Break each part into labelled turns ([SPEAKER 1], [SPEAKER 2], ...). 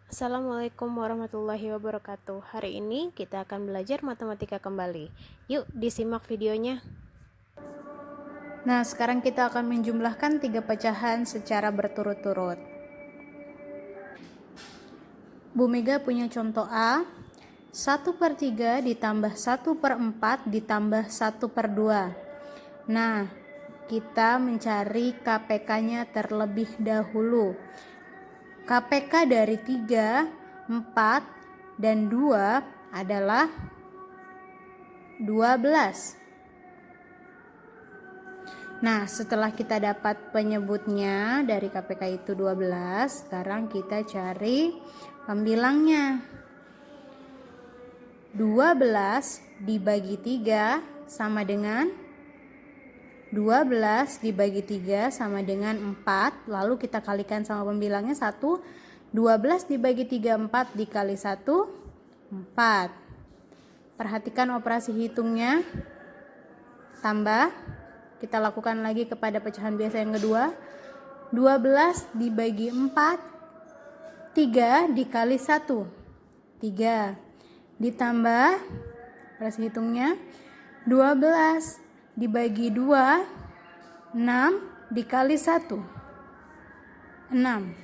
[SPEAKER 1] Assalamualaikum warahmatullahi wabarakatuh. Hari ini kita akan belajar matematika kembali. Yuk disimak videonya.
[SPEAKER 2] Nah, sekarang kita akan menjumlahkan 3 pecahan secara berturut-turut. Bu Mega punya contoh A, 1/3 ditambah 1/4 ditambah 1/2. Nah, kita mencari KPK-nya terlebih dahulu. KPK dari 3, 4, dan 2 adalah 12. Nah, setelah kita dapat penyebutnya dari KPK itu 12, sekarang kita cari pembilangnya. 12 dibagi 3 sama dengan 12 dibagi 3 sama dengan 4. Lalu kita kalikan sama pembilangnya 1. 12 dibagi 3, 4 dikali 1, 4. Perhatikan operasi hitungnya. Tambah. Kita lakukan lagi kepada pecahan biasa yang kedua. 12 dibagi 4, 3 dikali 1, 3. Ditambah, operasi hitungnya, 12 dibagi 2, 6 dikali 1, 6.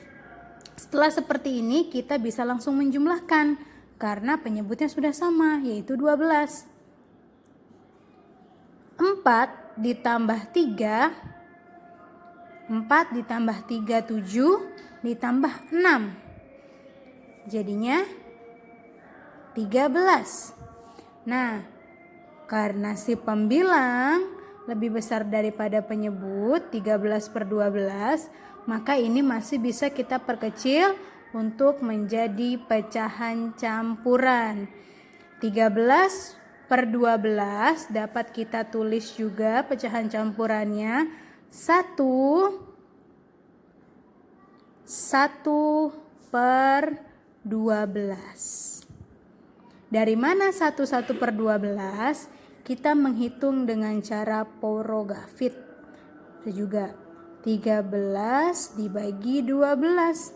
[SPEAKER 2] Setelah seperti ini kita bisa langsung menjumlahkan karena penyebutnya sudah sama, yaitu 12. 4 ditambah 3, 4 ditambah 3, 7, ditambah 6. Jadinya 13. Nah, karena si pembilang lebih besar daripada penyebut 13/12, maka ini masih bisa kita perkecil untuk menjadi pecahan campuran. 13/12 dapat kita tulis juga pecahan campurannya 1/12. Dari mana 1/12? Kita menghitung dengan cara porogafit. Itu juga 13 dibagi 12.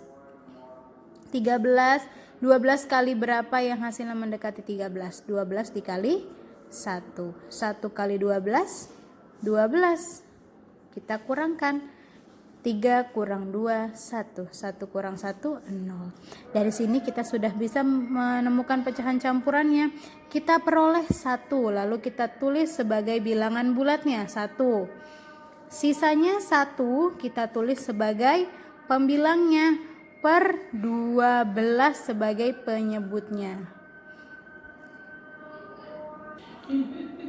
[SPEAKER 2] 12 kali berapa yang hasilnya mendekati 13? 12 dikali 1. 1 kali 12, 12. Kita kurangkan. 3 kurang 2, 1. 1 kurang 1, 0. Dari sini kita sudah bisa menemukan pecahan campurannya. Kita peroleh 1, lalu kita tulis sebagai bilangan bulatnya, 1. Sisanya 1 kita tulis sebagai pembilangnya, per 12 sebagai penyebutnya.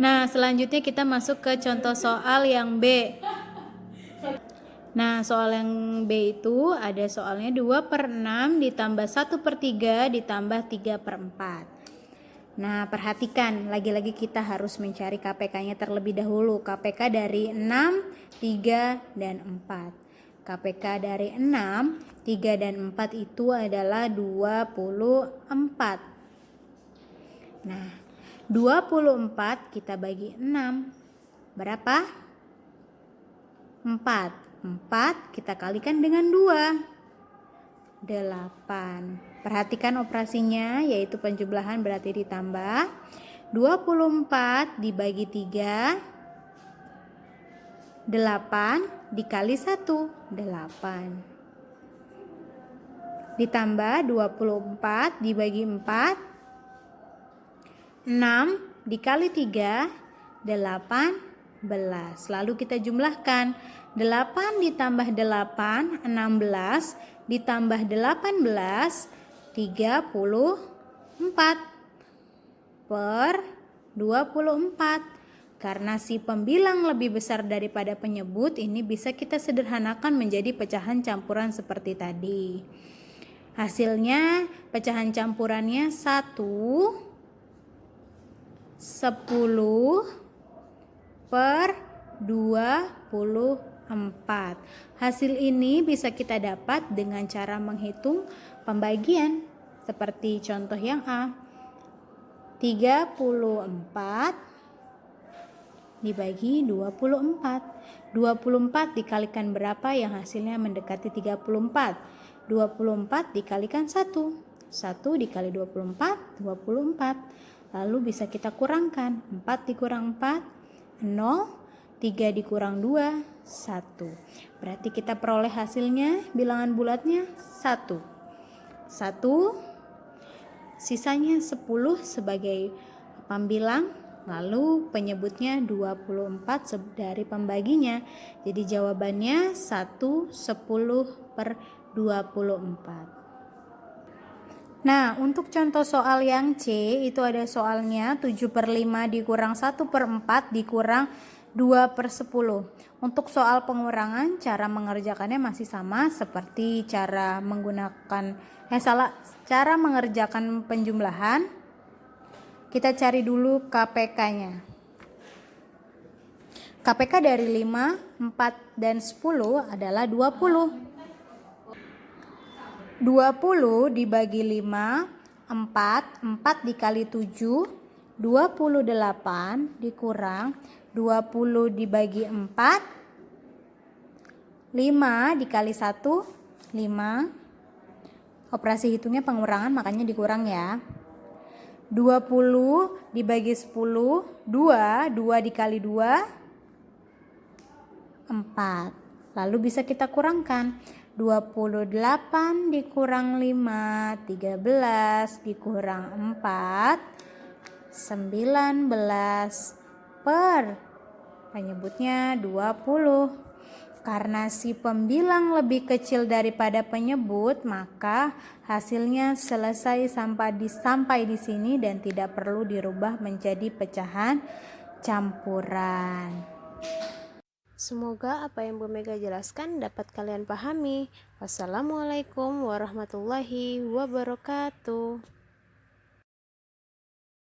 [SPEAKER 2] Nah, selanjutnya kita masuk ke contoh soal yang B. Nah, soal yang B itu ada soalnya 2/6 ditambah 1/3 ditambah 3/4. Nah, perhatikan, lagi-lagi kita harus mencari KPK-nya terlebih dahulu. KPK dari 6, 3, dan 4. KPK dari 6, 3, dan 4 itu adalah 24. Nah, 24 kita bagi 6. Berapa? 4. 4 kita kalikan dengan 2. 8. Perhatikan operasinya, yaitu penjumlahan berarti ditambah. 24 dibagi 3, 8 dikali 1, 8. Ditambah 24 dibagi 4, 6 dikali 3, 18. Lalu kita jumlahkan. 8 ditambah 8, 16, ditambah 18, 34 per 24. Karena si pembilang lebih besar daripada penyebut, ini bisa kita sederhanakan menjadi pecahan campuran seperti tadi. Hasilnya pecahan campurannya 1, 10 per 24. Hasil ini bisa kita dapat dengan cara menghitung pembagian seperti contoh yang A. 34 dibagi 24. 24 dikalikan berapa yang hasilnya mendekati 34? 24 dikalikan 1. 1 dikali 24, 24. Lalu bisa kita kurangkan. 4 dikurang 4, 0. 3 dikurang 2, 1. Berarti kita peroleh hasilnya, bilangan bulatnya 1. 1, sisanya 10 sebagai pambilang, lalu penyebutnya 24 dari pembaginya. Jadi jawabannya 1 10/24. Nah, untuk contoh soal yang C, itu ada soalnya 7/5 dikurang 1/4 dikurang 2/10. Untuk soal pengurangan, cara mengerjakannya masih sama seperti cara cara mengerjakan penjumlahan. Kita cari dulu KPK-nya. KPK dari 5, 4, dan 10 adalah 20. 20 dibagi 5, 4 dikali 7, 28 dikurang 20 dibagi 4, 5 dikali 1, 5. Operasi hitungnya pengurangan, makanya dikurang ya. 20 dibagi 10, 2 dikali 2, 4. Lalu bisa kita kurangkan. 28 dikurang 5, 13 dikurang 4, 19 per penyebutnya 20. Karena si pembilang lebih kecil daripada penyebut, maka hasilnya selesai sampai di sini dan tidak perlu dirubah menjadi pecahan campuran.
[SPEAKER 1] Semoga apa yang Bu Mega jelaskan dapat kalian pahami. Wassalamualaikum warahmatullahi wabarakatuh.